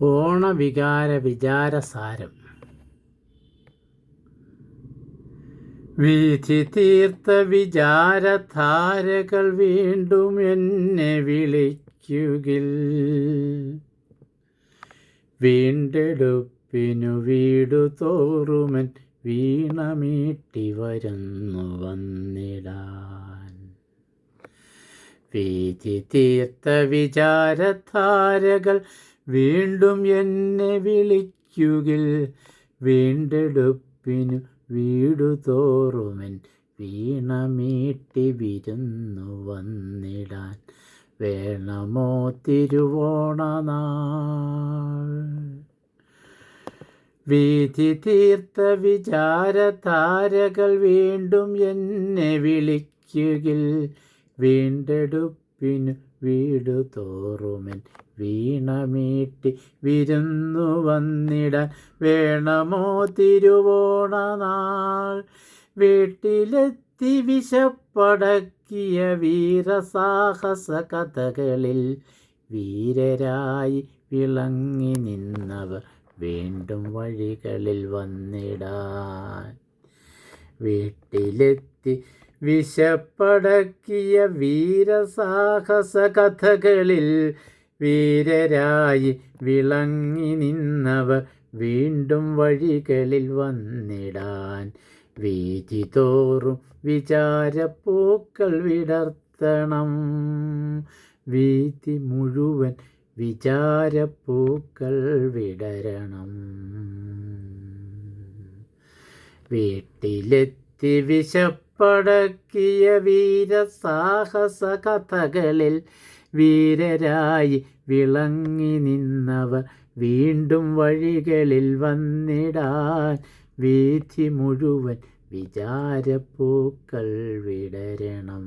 ഓണവികാര വിചാരസാരം. വീഥി തീർത്ത വിചാരധാരകൾ വീണ്ടും എന്നെ വിളിക്കുകിൽ. വീണ്ടെടുപ്പിനു വീടു തോറുമൻ വീണമീട്ടി വരുന്നു വന്നിടാൻ. വീഥി തീർത്ത വിചാരധാരകൾ വീണ്ടും എന്നെ വിളിക്കുകിൽ. വീണ്ടെടുപ്പിനു വീടു തോറുമൻ വീണമീട്ടി വിരുന്നു വന്നിടാൻ. വേണമോ തിരുവോണനാൾ? വീഥി തീർത്ത വിചാരധാരകൾ വീണ്ടും എന്നെ വിളിക്കുകിൽ. വീണ്ടെടുപ്പിനു വീടു തോറുമൻ വീണമീട്ടി വിരുന്നു വന്നിടാൻ. വേണമോ തിരുവോണനാൾ? വീട്ടിലെത്തി വിശപ്പടക്കിയ വീരസാഹസ കഥകളിൽ വീരരായി വിളങ്ങി നിന്നവർ വീണ്ടും വഴികളിൽ വന്നിടാൻ. വീട്ടിലെത്തി വിശപ്പടക്കിയ വീരസാഹസ കഥകളിൽ വീരരായി വിളങ്ങി നിന്നവർ വീണ്ടും വഴികളിൽ വന്നിടാൻ. വീഥി തോറും വിചാരപ്പൂക്കൾ വിടർത്തണം. വീഥി മുഴുവൻ വിചാരപ്പൂക്കൾ വിടരണം. വീട്ടിലെത്തി വിശപ്പടക്കിയ വീരസാഹസ കഥകളിൽ വീരരായി വിളങ്ങി നിന്നവർ വീണ്ടും വഴികളിൽ വന്നിടാൻ. വീഥി മുഴുവൻ വിചാരപ്പൂക്കൾ വിടരണം.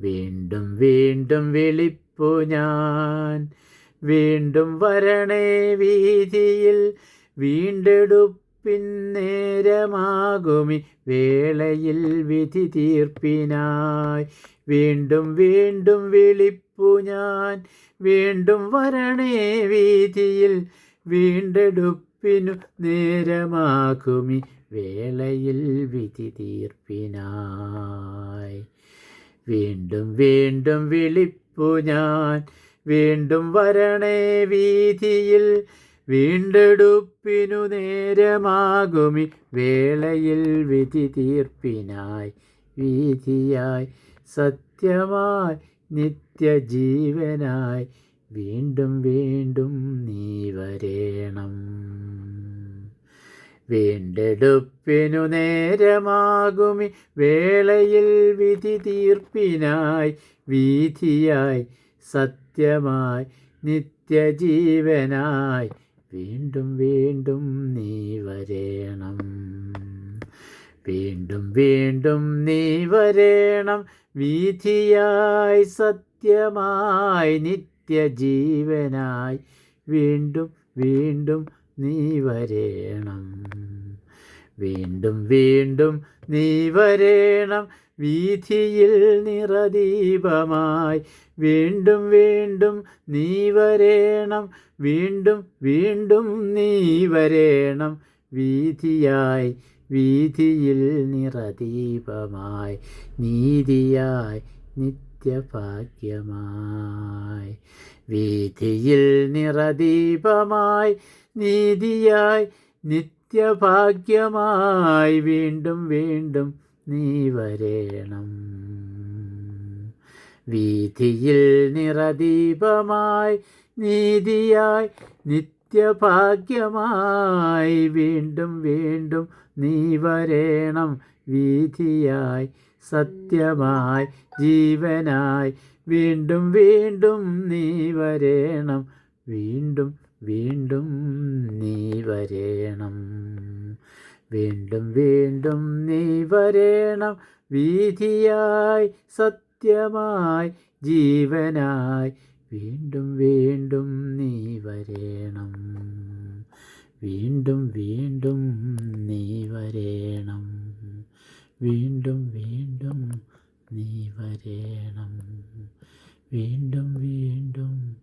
വീണ്ടും വീണ്ടും വിളിപ്പു ഞാൻ, വീണ്ടും വരണേ വീഥിയിൽ. വീണ്ടെടുപ്പിൻ നേരമാകുമി വേളയിൽ വിധി തീർപ്പിനായി. വീണ്ടും വീണ്ടും വിളിപ്പു ഞാൻ, വീണ്ടും വരണേ വീഥിയിൽ. വീണ്ടെടുപ്പിനു നേരമാകുമി വേളയിൽ വിധി തീർപ്പിനായി. വീണ്ടും വീണ്ടും വിളിപ്പു ഞാൻ, വീണ്ടും വരണേ വീഥിയിൽ. വീണ്ടെടുപ്പിനു നേരമാകുമി വേളയിൽ വിധി തീർപ്പിനായി. വീഥിയായി സത്യമായി നിത്യജീവനായി വീണ്ടും വീണ്ടും നീ വരേണം. വീണ്ടെടുപ്പിനു നേരമാകുമി വേളയിൽ വിധി തീർപ്പിനായി. വീഥിയായി സത്യമായി നിത്യജീവനായി വീണ്ടും വീണ്ടും നീ വരേണം. വീണ്ടും വീണ്ടും നീ വരേണം. വീഥിയായി സത്യമായി നിത്യജീവനായി വീണ്ടും വീണ്ടും നീ വരേണം. വീണ്ടും വീണ്ടും നീ വരേണം. വീഥിയിൽ നിറദീപമായി വീണ്ടും വീണ്ടും നീ വരേണം. വീണ്ടും വീണ്ടും നീ വരേണം. വീഥിയായി വീഥിയിൽ നിറദീപമായി നീതിയായി നിത്യഭാഗ്യമായി. വീഥിയിൽ നിറദീപമായി നീതിയായി നിത്യഭാഗ്യമായി വീണ്ടും വീണ്ടും നീ വരേണം. വീഥിയിൽ നിറദീപമായി നീതിയായി നിത്യഭാഗ്യമായി വീണ്ടും വീണ്ടും നീ വരേണം. വീഥിയായി സത്യമായി ജീവനായി വീണ്ടും വീണ്ടും നീ വരേണം. വീണ്ടും വീണ്ടും നീ വരേണം. വീണ്ടും വീണ്ടും നീ വരേണം. വീഥിയായി സത്യമായി ജീവനായി വീണ്ടും വീണ്ടും നീ വരേണം. വീണ്ടും വീണ്ടും നീ വരേണം. വീണ്ടും വീണ്ടും നീ വരേണം. വീണ്ടും വീണ്ടും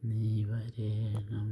നീ വരേണം.